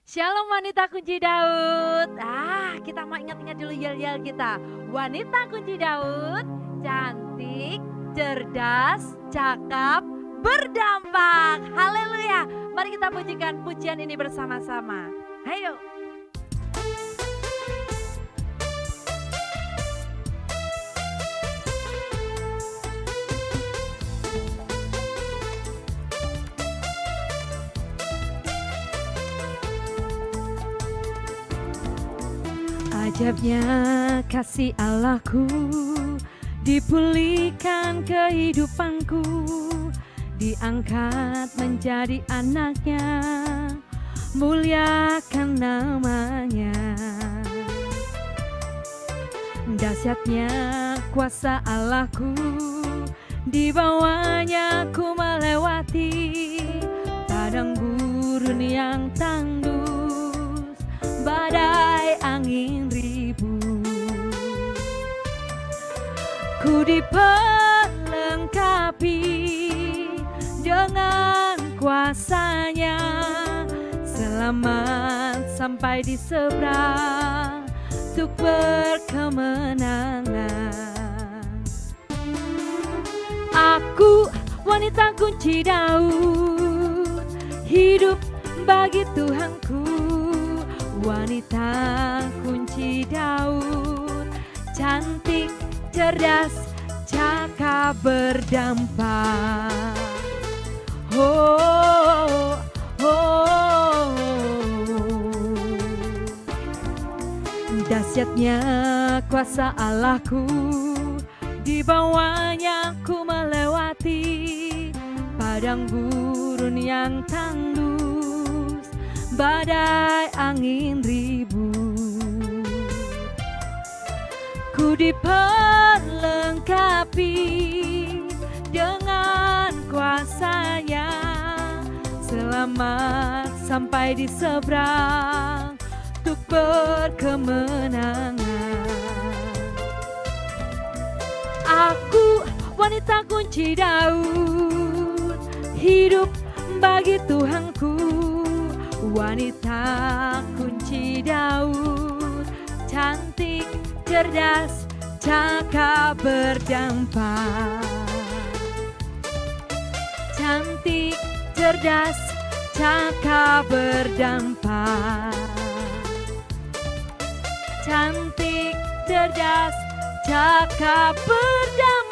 Shalom wanita kunci Daud. Kita mau ingat-ingat dulu yel-yel kita. Wanita kunci Daud, cantik, cerdas, cakap, berdampak. Haleluya. Mari kita pujikan pujian ini bersama-sama. Ayo. Ajabnya kasih Allahku, dipulihkan kehidupanku, diangkat menjadi anaknya, muliakan namanya. Dahsyatnya kuasa Allahku, di bawahnya ku melewati padang gurun yang tandus, badai angin ribut. Ku diperlengkapi dengan kuasanya, selamat sampai di seberang untuk berkemenangan. Aku wanita kunci Daud, hidup bagi Tuhanku. Wanita kunci Daud, cantik, cerdas, cakap, berdampak. Oh, oh, dahsyatnya kuasa Allahku, di bawahnya ku melewati padang gurun yang tandus, badai angin ribut. Ku diperlengkapi dengan kuasanya, selamat sampai di seberang untuk berkemenangan. Aku wanita kunci Daud, hidup bagi Tuhanku. Wanita kunci Daud, cantik, cerdas, cakap, berdampak. Cantik, cerdas, cakap, berdampak. Cantik, cerdas, cakap, berdampak.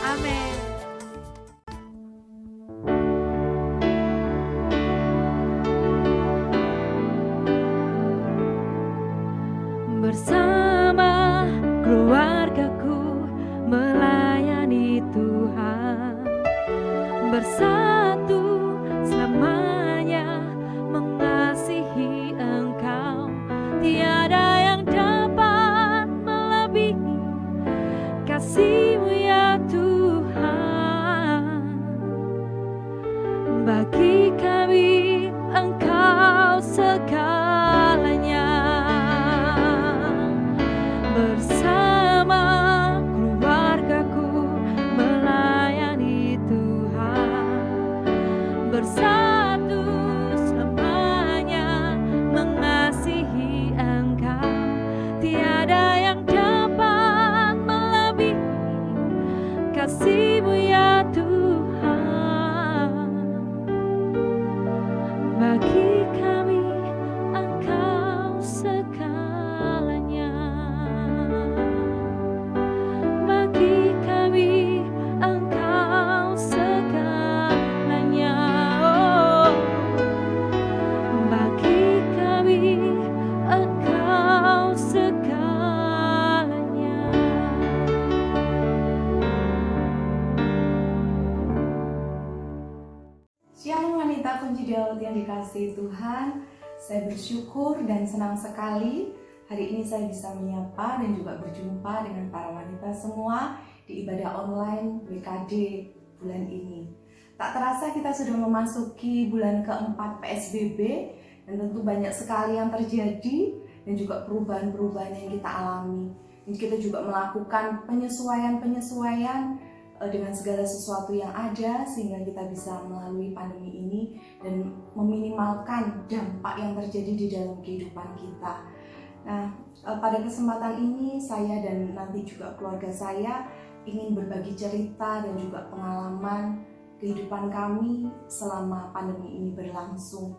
Amin. Bersama keluargaku melayani Tuhan, bersatu selamanya mengasihi Engkau. Tiada yang dapat melebihi kasih-Mu ya Tuhan. Bagi kami Engkau segalanya. Bersama keluargaku melayani Tuhan, bersatu selamanya mengasihi Engkau. Tiada yang dapat melebihi kasih-Mu ya Tuhan. Bagi kami Engkau segalanya. Bagi kami Engkau segalanya. Oh, bagi kami Engkau segalanya. Shalom wanita kunci Daud yang dikasihi Tuhan. Saya bersyukur dan senang sekali hari ini saya bisa menyapa dan juga berjumpa dengan para wanita semua di ibadah online BKD bulan ini. Tak terasa kita sudah memasuki bulan keempat PSBB dan tentu banyak sekali yang terjadi dan juga perubahan-perubahan yang kita alami. Dan kita juga melakukan penyesuaian-penyesuaian dengan segala sesuatu yang ada sehingga kita bisa melalui pandemi ini dan meminimalkan dampak yang terjadi di dalam kehidupan kita. Nah, pada kesempatan ini saya dan nanti juga keluarga saya ingin berbagi cerita dan juga pengalaman kehidupan kami selama pandemi ini berlangsung.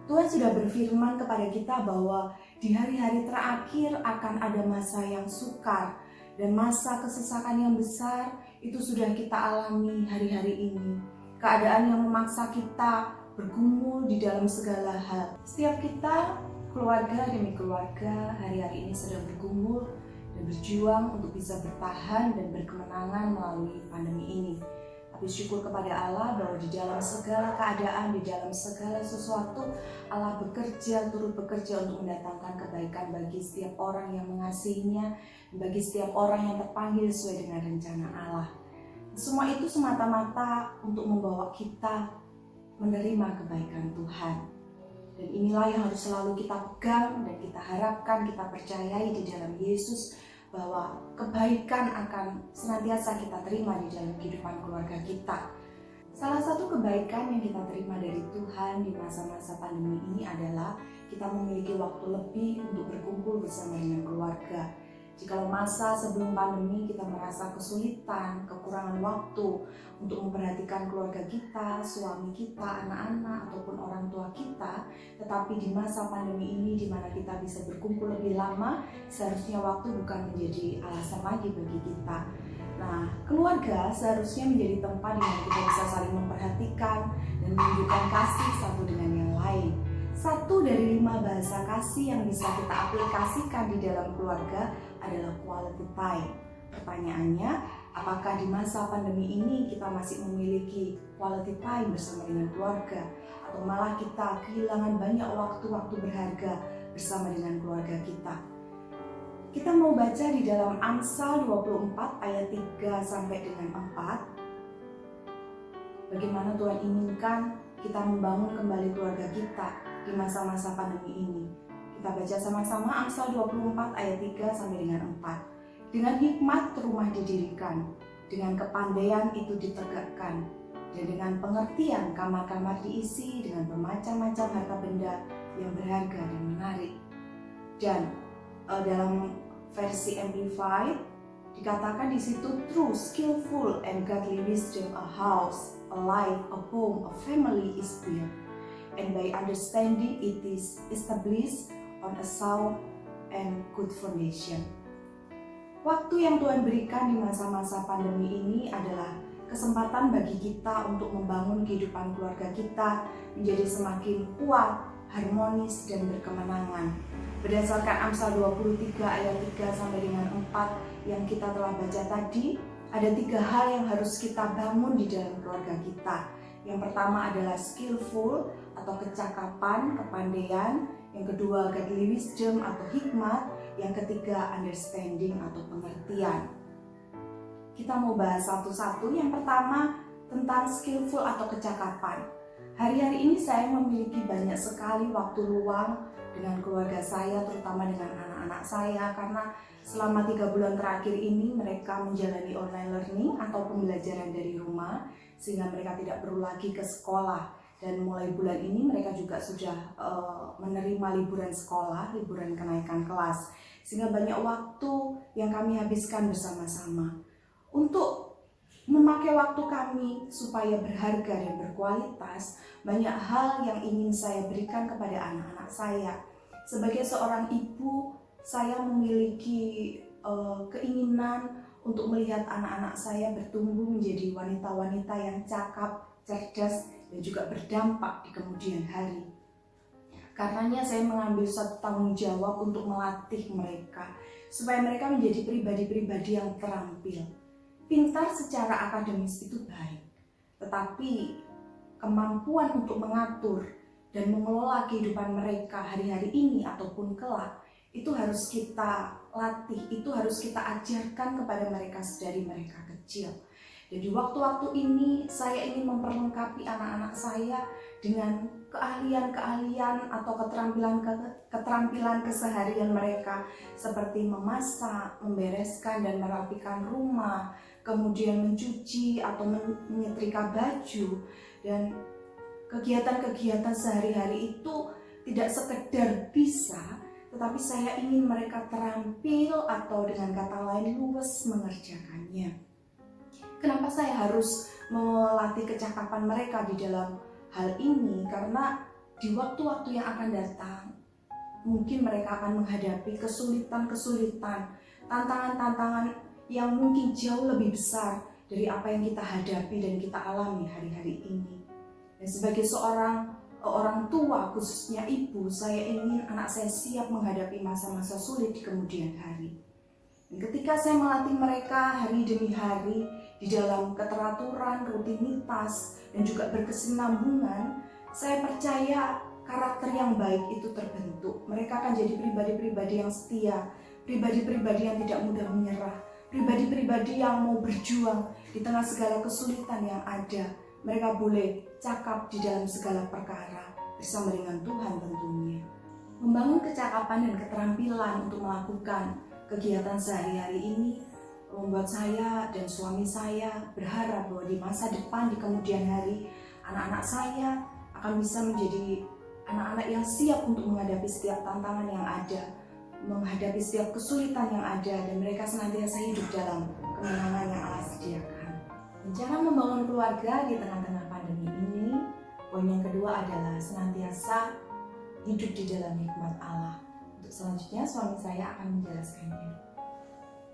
Tuhan sudah berfirman kepada kita bahwa di hari-hari terakhir akan ada masa yang sukar dan masa kesesakan yang besar. Itu sudah kita alami hari-hari ini. Keadaan yang memaksa kita bergumul di dalam segala hal. Setiap kita, keluarga demi keluarga, hari-hari ini sedang bergumul dan berjuang untuk bisa bertahan dan berkemenangan melalui pandemi ini. Tapi syukur kepada Allah bahwa di dalam segala keadaan, di dalam segala sesuatu, Allah turut bekerja untuk mendatangkan kebaikan bagi setiap orang yang mengasihinya, bagi setiap orang yang terpanggil sesuai dengan rencana Allah. Semua itu semata-mata untuk membawa kita menerima kebaikan Tuhan. Dan inilah yang harus selalu kita pegang dan kita harapkan, kita percayai di dalam Yesus, bahwa kebaikan akan senantiasa kita terima di dalam kehidupan keluarga kita. Salah satu kebaikan yang kita terima dari Tuhan di masa-masa pandemi ini adalah kita memiliki waktu lebih untuk berkumpul bersama dengan keluarga. Jikalau masa sebelum pandemi kita merasa kesulitan, kekurangan waktu untuk memperhatikan keluarga kita, suami kita, anak-anak, ataupun orang tua kita, tetapi di masa pandemi ini di mana kita bisa berkumpul lebih lama, seharusnya waktu bukan menjadi alasan lagi bagi kita. Nah, keluarga seharusnya menjadi tempat di mana kita bisa saling memperhatikan dan menunjukkan kasih satu dengan yang lain. 1 dari 5 bahasa kasih yang bisa kita aplikasikan di dalam keluarga adalah quality time. Pertanyaannya, apakah di masa pandemi ini kita masih memiliki quality time bersama dengan keluarga? Atau malah kita kehilangan banyak waktu-waktu berharga bersama dengan keluarga kita? Kita mau baca di dalam Amsal 24 ayat 3 sampai dengan 4. Bagaimana Tuhan inginkan kita membangun kembali keluarga kita di masa-masa pandemi ini. Kita baca sama-sama Amsal 24 ayat 3 sampai dengan 4. Dengan hikmat rumah didirikan, dengan kepandaian itu ditegakkan, dan dengan pengertian kamar-kamar diisi dengan bermacam-macam harta benda yang berharga dan menarik. Dan dalam versi Amplified dikatakan di situ, through skillful and godly wisdom a house, a life, a home, a family is built, and by understanding it is established on a sound and good foundation. Waktu yang Tuhan berikan di masa-masa pandemi ini adalah kesempatan bagi kita untuk membangun kehidupan keluarga kita menjadi semakin kuat, harmonis, dan berkemenangan. Berdasarkan Amsal 23 ayat 3 sampai dengan 4 yang kita telah baca tadi, ada 3 hal yang harus kita bangun di dalam keluarga kita. Yang pertama adalah skillful atau kecakapan, kepandaian. Yang kedua godly wisdom atau hikmat. Yang ketiga understanding atau pengertian. Kita mau bahas satu-satu. Yang pertama tentang skillful atau kecakapan. Hari-hari ini saya memiliki banyak sekali waktu luang dengan keluarga saya, terutama dengan anak-anak saya, karena selama 3 bulan terakhir ini mereka menjalani online learning atau pembelajaran dari rumah, sehingga mereka tidak perlu lagi ke sekolah. Dan mulai bulan ini mereka juga sudah menerima liburan sekolah, liburan kenaikan kelas, sehingga banyak waktu yang kami habiskan bersama-sama. Untuk memakai waktu kami supaya berharga dan berkualitas, banyak hal yang ingin saya berikan kepada anak-anak saya. Sebagai seorang ibu, saya memiliki keinginan untuk melihat anak-anak saya bertumbuh menjadi wanita-wanita yang cakap, cerdas, dan juga berdampak di kemudian hari. Karenanya saya mengambil suatu tanggung jawab untuk melatih mereka, supaya mereka menjadi pribadi-pribadi yang terampil. Pintar secara akademis itu baik, tetapi kemampuan untuk mengatur dan mengelola kehidupan mereka hari-hari ini ataupun kelak, itu harus kita latih, itu harus kita ajarkan kepada mereka sedari mereka kecil. Dan di waktu-waktu ini saya ingin memperlengkapi anak-anak saya dengan keahlian-keahlian atau keterampilan keseharian mereka, seperti memasak, membereskan dan merapikan rumah, kemudian mencuci atau menyetrika baju, dan kegiatan-kegiatan sehari-hari itu tidak sekedar bisa, tetapi saya ingin mereka terampil atau dengan kata lain luwes mengerjakannya. Kenapa saya harus melatih kecakapan mereka di dalam hal ini? Karena di waktu-waktu yang akan datang, mungkin mereka akan menghadapi kesulitan-kesulitan, tantangan-tantangan yang mungkin jauh lebih besar dari apa yang kita hadapi dan kita alami hari-hari ini. Dan sebagai seorang orang tua, khususnya ibu, saya ingin anak saya siap menghadapi masa-masa sulit di kemudian hari. Dan ketika saya melatih mereka hari demi hari di dalam keteraturan, rutinitas, dan juga berkesinambungan, saya percaya karakter yang baik itu terbentuk. Mereka akan jadi pribadi-pribadi yang setia, pribadi-pribadi yang tidak mudah menyerah, pribadi-pribadi yang mau berjuang di tengah segala kesulitan yang ada. Mereka boleh cakap di dalam segala perkara bersama dengan Tuhan tentunya. Membangun kecakapan dan keterampilan untuk melakukan kegiatan sehari-hari ini membuat saya dan suami saya berharap bahwa di masa depan, di kemudian hari, anak-anak saya akan bisa menjadi anak-anak yang siap untuk menghadapi setiap tantangan yang ada, menghadapi setiap kesulitan yang ada, dan mereka senantiasa hidup dalam kemenangan yang Allah sediakan. Dan cara membangun keluarga di tengah-tengah pandemi ini, poin yang kedua adalah senantiasa hidup di dalam hikmat Allah. Untuk selanjutnya suami saya akan menjelaskannya.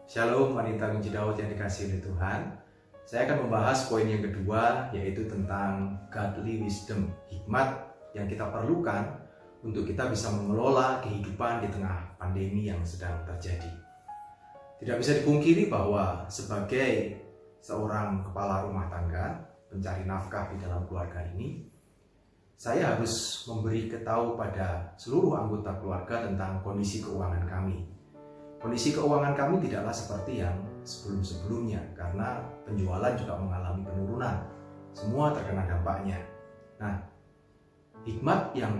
Shalom wanita kunci Daud yang dikasihi oleh Tuhan. Saya akan membahas poin yang kedua, yaitu tentang godly wisdom, hikmat yang kita perlukan untuk kita bisa mengelola kehidupan di tengah pandemi yang sedang terjadi. Tidak bisa dipungkiri bahwa sebagai seorang kepala rumah tangga, pencari nafkah di dalam keluarga ini, saya harus memberi tahu pada seluruh anggota keluarga tentang kondisi keuangan kami. Kondisi keuangan kami tidaklah seperti yang sebelum-sebelumnya, karena penjualan juga mengalami penurunan. Semua terkena dampaknya. Nah, hikmat yang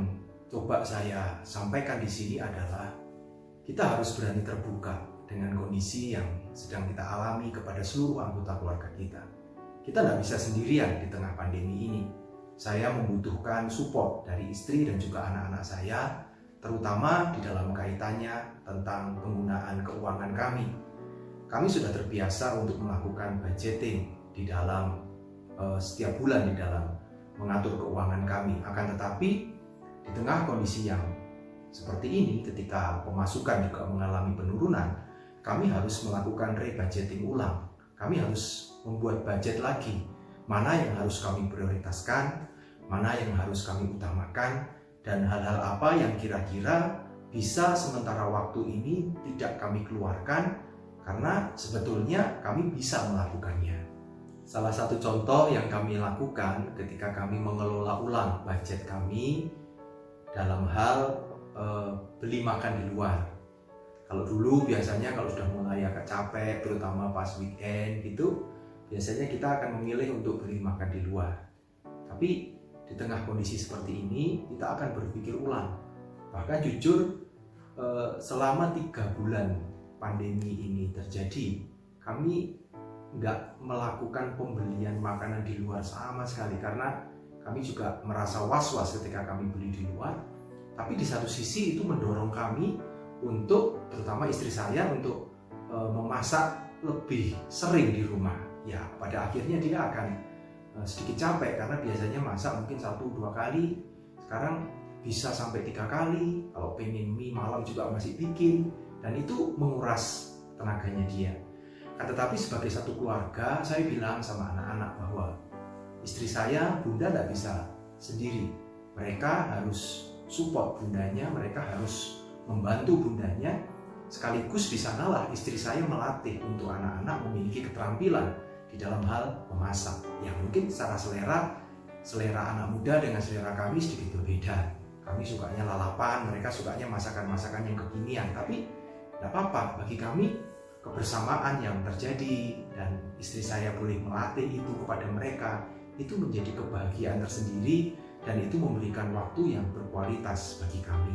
coba saya sampaikan di sini adalah kita harus berani terbuka dengan kondisi yang sedang kita alami kepada seluruh anggota keluarga kita. Kita tidak bisa sendirian di tengah pandemi ini. Saya membutuhkan support dari istri dan juga anak-anak saya, terutama di dalam kaitannya tentang penggunaan keuangan kami. Kami sudah terbiasa untuk melakukan budgeting di dalam setiap bulan di dalam mengatur keuangan kami. Akan tetapi di tengah kondisi yang seperti ini, ketika pemasukan juga mengalami penurunan, kami harus melakukan rebudgeting ulang. Kami harus membuat budget lagi. Mana yang harus kami prioritaskan, mana yang harus kami utamakan, dan hal-hal apa yang kira-kira bisa sementara waktu ini tidak kami keluarkan, karena sebetulnya kami bisa melakukannya. Salah satu contoh yang kami lakukan ketika kami mengelola ulang budget kami dalam hal beli makan di luar. Kalau dulu biasanya kalau sudah mulai agak capek, terutama pas weekend gitu, biasanya kita akan memilih untuk beli makan di luar. Tapi di tengah kondisi seperti ini, kita akan berpikir ulang. Bahkan jujur, selama 3 bulan pandemi ini terjadi, kami nggak melakukan pembelian makanan di luar sama sekali, karena kami juga merasa was-was ketika kami beli di luar. Tapi di satu sisi itu mendorong kami untuk, terutama istri saya, untuk memasak lebih sering di rumah. Ya, pada akhirnya dia akan sedikit capek, karena biasanya masak mungkin 1-2 kali, sekarang bisa sampai 3 kali. Kalau pengen mie malam juga masih bikin, dan itu menguras tenaganya dia. Tetapi sebagai satu keluarga, saya bilang sama anak-anak bahwa istri saya, bunda tidak bisa sendiri. Mereka harus support bundanya, mereka harus membantu bundanya. Sekaligus di sanalah istri saya melatih untuk anak-anak memiliki keterampilan di dalam hal memasak. Yang mungkin secara selera anak muda dengan selera kami sedikit berbeda. Kami sukanya lalapan, mereka sukanya masakan-masakan yang kekinian. Tapi tidak apa-apa, bagi kami kebersamaan yang terjadi dan istri saya boleh melatih itu kepada mereka, itu menjadi kebahagiaan tersendiri, dan itu memberikan waktu yang berkualitas bagi kami.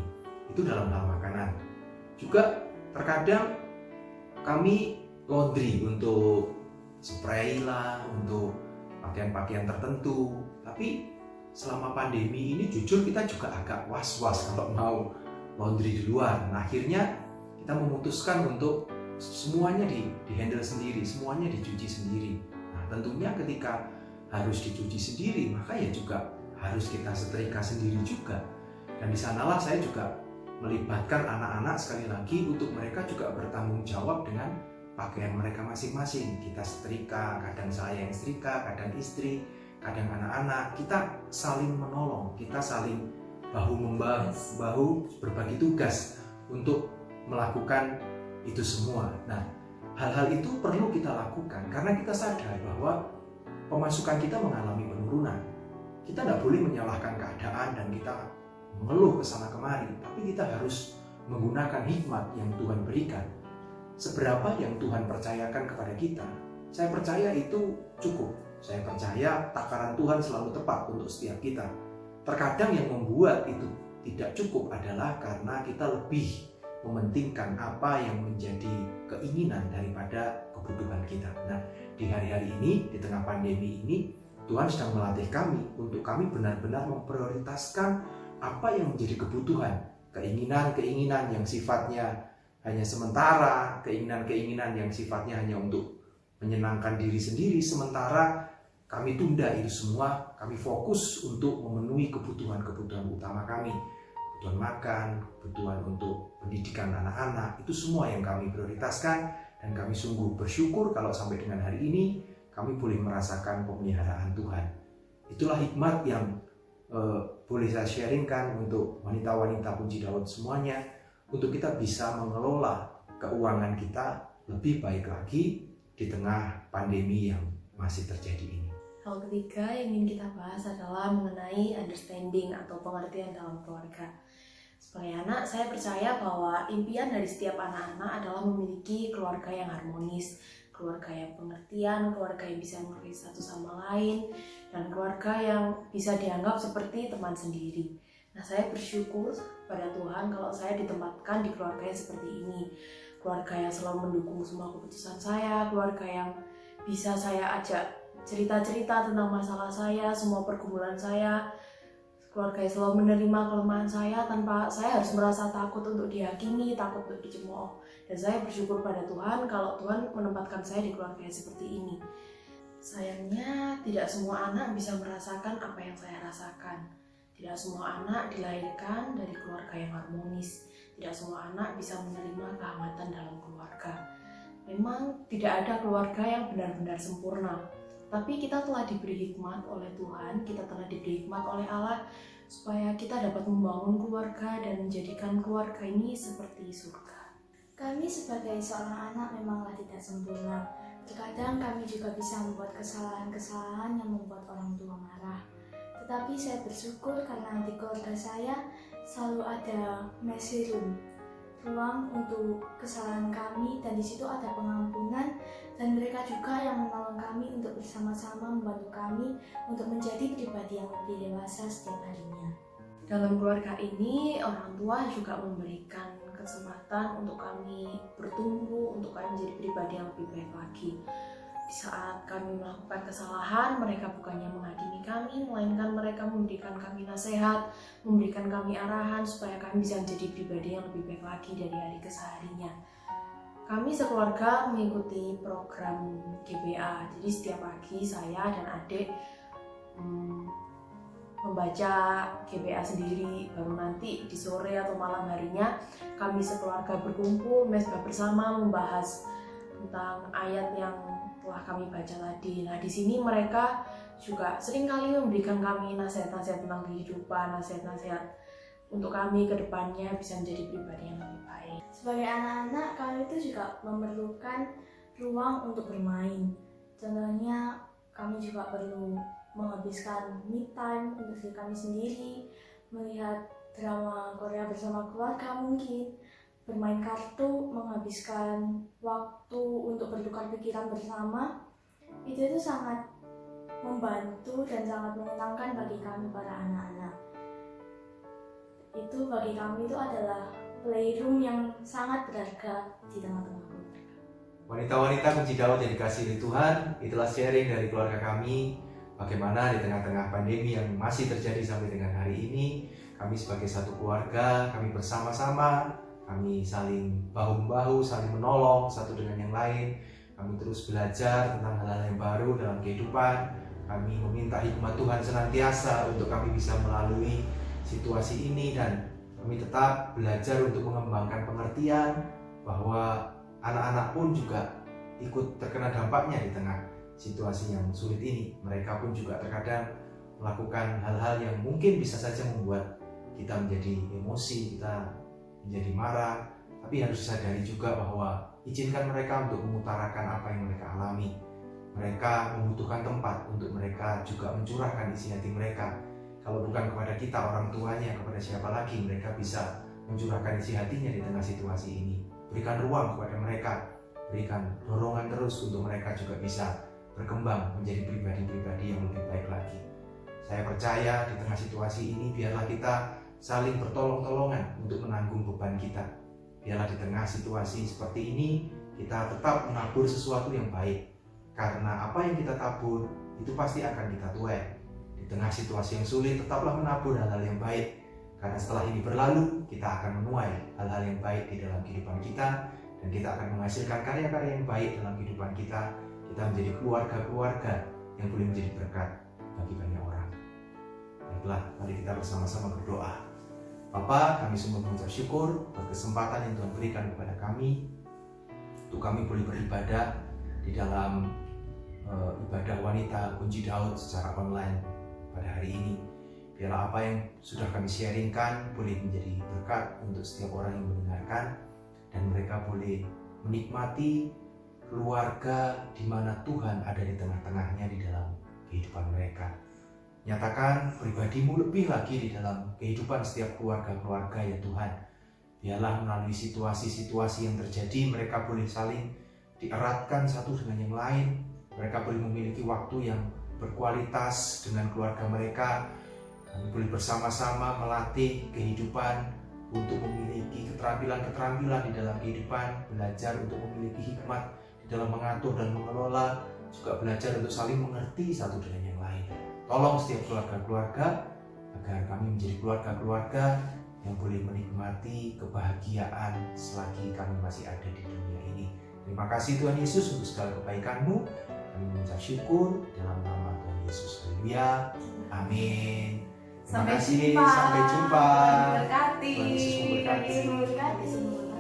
Itu dalam hal makanan. Juga terkadang kami laundry untuk spray lah, untuk pakaian-pakaian tertentu. Tapi selama pandemi ini jujur kita juga agak was-was kalau mau laundry di luar. Nah, akhirnya kita memutuskan untuk semuanya di-handle sendiri, semuanya dicuci sendiri. Nah, tentunya ketika harus dicuci sendiri, maka ya juga harus kita setrika sendiri juga. Dan di sanalah saya juga melibatkan anak-anak sekali lagi untuk mereka juga bertanggung jawab dengan pakaian mereka masing-masing. Kita setrika, kadang saya yang setrika, kadang istri, kadang anak-anak. Kita saling menolong, kita saling bahu berbagi tugas untuk melakukan itu semua. Nah, hal-hal itu perlu kita lakukan karena kita sadar bahwa pemasukan kita mengalami penurunan. Kita tidak boleh menyalahkan keadaan dan kita mengeluh ke sana kemari, tapi kita harus menggunakan hikmat yang Tuhan berikan. Seberapa yang Tuhan percayakan kepada kita, saya percaya itu cukup. Saya percaya takaran Tuhan selalu tepat untuk setiap kita. Terkadang yang membuat itu tidak cukup adalah karena kita lebih mementingkan apa yang menjadi keinginan daripada kebutuhan kita. Nah, di hari-hari ini, di tengah pandemi ini, Tuhan sedang melatih kami untuk kami benar-benar memprioritaskan apa yang menjadi kebutuhan, keinginan-keinginan yang sifatnya hanya sementara, keinginan-keinginan yang sifatnya hanya untuk menyenangkan diri sendiri, sementara kami tunda itu semua, kami fokus untuk memenuhi kebutuhan-kebutuhan utama kami, kebutuhan makan, kebutuhan untuk pendidikan anak-anak, itu semua yang kami prioritaskan, dan kami sungguh bersyukur kalau sampai dengan hari ini kami boleh merasakan pemeliharaan Tuhan. Itulah hikmat yang boleh saya sharingkan untuk wanita-wanita Kunci Daud semuanya, untuk kita bisa mengelola keuangan kita lebih baik lagi di tengah pandemi yang masih terjadi ini. Hal ketiga yang ingin kita bahas adalah mengenai understanding atau pengertian dalam keluarga. Sebagai anak, saya percaya bahwa impian dari setiap anak-anak adalah memiliki keluarga yang harmonis, keluarga yang pengertian, keluarga yang bisa mengerti satu sama lain, dan keluarga yang bisa dianggap seperti teman sendiri. Nah, saya bersyukur pada Tuhan kalau saya ditempatkan di keluarga yang seperti ini. Keluarga yang selalu mendukung semua keputusan saya, keluarga yang bisa saya ajak cerita-cerita tentang masalah saya, semua pergumulan saya, keluarga yang selalu menerima kelemahan saya tanpa saya harus merasa takut untuk dihakimi, takut untuk dicemooh. Dan saya bersyukur pada Tuhan kalau Tuhan menempatkan saya di keluarga yang seperti ini. Sayangnya tidak semua anak bisa merasakan apa yang saya rasakan. Tidak semua anak dilahirkan dari keluarga yang harmonis. Tidak semua anak bisa menerima kehangatan dalam keluarga. Memang tidak ada keluarga yang benar-benar sempurna. Tapi kita telah diberi hikmat oleh Tuhan, kita telah diberi hikmat oleh Allah supaya kita dapat membangun keluarga dan menjadikan keluarga ini seperti surga. Kami sebagai seorang anak memanglah tidak sempurna. Terkadang kami juga bisa membuat kesalahan-kesalahan yang membuat orang tua marah. Tetapi saya bersyukur karena di keluarga saya selalu ada mercy room, ruang untuk kesalahan kami, dan di situ ada pengampunan, dan mereka juga yang menolong kami untuk bersama-sama membantu kami untuk menjadi pribadi yang lebih dewasa setiap harinya. Dalam keluarga ini, orang tua juga memberikan kesempatan untuk kami bertumbuh, untuk kami menjadi pribadi yang lebih baik lagi. Di saat kami melakukan kesalahan, mereka bukannya menghakimi kami, melainkan mereka memberikan kami nasihat, memberikan kami arahan supaya kami bisa menjadi pribadi yang lebih baik lagi dari hari ke harinya. Kami sekeluarga mengikuti program GBA, jadi setiap pagi saya dan adik membaca GBA sendiri, baru nanti di sore atau malam harinya kami sekeluarga berkumpul mesbah bersama membahas tentang ayat yang telah kami baca tadi. Nah, di sini mereka juga seringkali memberikan kami nasihat-nasihat tentang kehidupan, nasihat-nasihat untuk kami ke depannya bisa menjadi pribadi yang lebih baik. Sebagai anak-anak, kami itu juga memerlukan ruang untuk bermain. Contohnya, kami juga perlu menghabiskan me time untuk diri kami sendiri, melihat drama Korea bersama keluarga mungkin, bermain kartu, menghabiskan waktu untuk bertukar pikiran bersama. Itu sangat membantu dan sangat menyenangkan bagi kami para anak-anak. Itu bagi kami itu adalah playroom yang sangat berharga di tengah-tengah keluarga. Wanita-wanita kunci Daud yang dikasihi Tuhan, itulah sharing dari keluarga kami. Bagaimana di tengah-tengah pandemi yang masih terjadi sampai dengan hari ini, kami sebagai satu keluarga, kami bersama-sama, kami saling bahu-membahu, saling menolong satu dengan yang lain. Kami terus belajar tentang hal-hal yang baru dalam kehidupan. Kami meminta hikmat Tuhan senantiasa untuk kami bisa melalui situasi ini, dan kami tetap belajar untuk mengembangkan pengertian bahwa anak-anak pun juga ikut terkena dampaknya di tengah situasi yang sulit ini. Mereka pun juga terkadang melakukan hal-hal yang mungkin bisa saja membuat kita menjadi emosi, kita menjadi marah, tapi harus disadari juga bahwa izinkan mereka untuk mengutarakan apa yang mereka alami. Mereka membutuhkan tempat untuk mereka juga mencurahkan isi hati mereka. Kalau bukan kepada kita, orang tuanya, kepada siapa lagi mereka bisa mencurahkan isi hatinya di tengah situasi ini. Berikan ruang kepada mereka, berikan dorongan terus untuk mereka juga bisa berkembang menjadi pribadi-pribadi yang lebih baik lagi. Saya percaya di tengah situasi ini biarlah kita saling bertolong-tolongan untuk menanggung beban kita. Biarlah di tengah situasi seperti ini kita tetap menabur sesuatu yang baik. Karena apa yang kita tabur itu pasti akan kita tuai. Di tengah situasi yang sulit tetaplah menabur hal-hal yang baik. Karena setelah ini berlalu kita akan menuai hal-hal yang baik di dalam kehidupan kita, dan kita akan menghasilkan karya-karya yang baik dalam kehidupan kita. Kita menjadi keluarga-keluarga yang boleh menjadi berkat bagi banyak orang. Baiklah, mari kita bersama-sama berdoa. Bapa, kami semua mengucap syukur atas kesempatan yang Tuhan berikan kepada kami untuk kami boleh beribadah di dalam ibadah wanita kunci Daud secara online pada hari ini. Biarlah apa yang sudah kami sharingkan boleh menjadi berkat untuk setiap orang yang mendengarkan, dan mereka boleh menikmati keluarga di mana Tuhan ada di tengah-tengahnya di dalam kehidupan mereka. Nyatakan pribadimu lebih lagi di dalam kehidupan setiap keluarga-keluarga ya Tuhan. Biarlah melalui situasi-situasi yang terjadi mereka boleh saling dieratkan satu dengan yang lain. Mereka boleh memiliki waktu yang berkualitas dengan keluarga mereka. Kami boleh bersama-sama melatih kehidupan untuk memiliki keterampilan-keterampilan di dalam kehidupan, belajar untuk memiliki hikmat di dalam mengatur dan mengelola, juga belajar untuk saling mengerti satu dengan yang lain. Tolong setiap keluarga-keluarga agar kami menjadi keluarga-keluarga yang boleh menikmati kebahagiaan selagi kami masih ada di dunia ini. Terima kasih Tuhan Yesus untuk segala kebaikan-Mu. Kami mengucap syukur dalam nama Tuhan Yesus. Haleluya. Amin. Terima kasih. Sampai jumpa. Berkati. Tuhan Yesus memberkati. Terima kasih.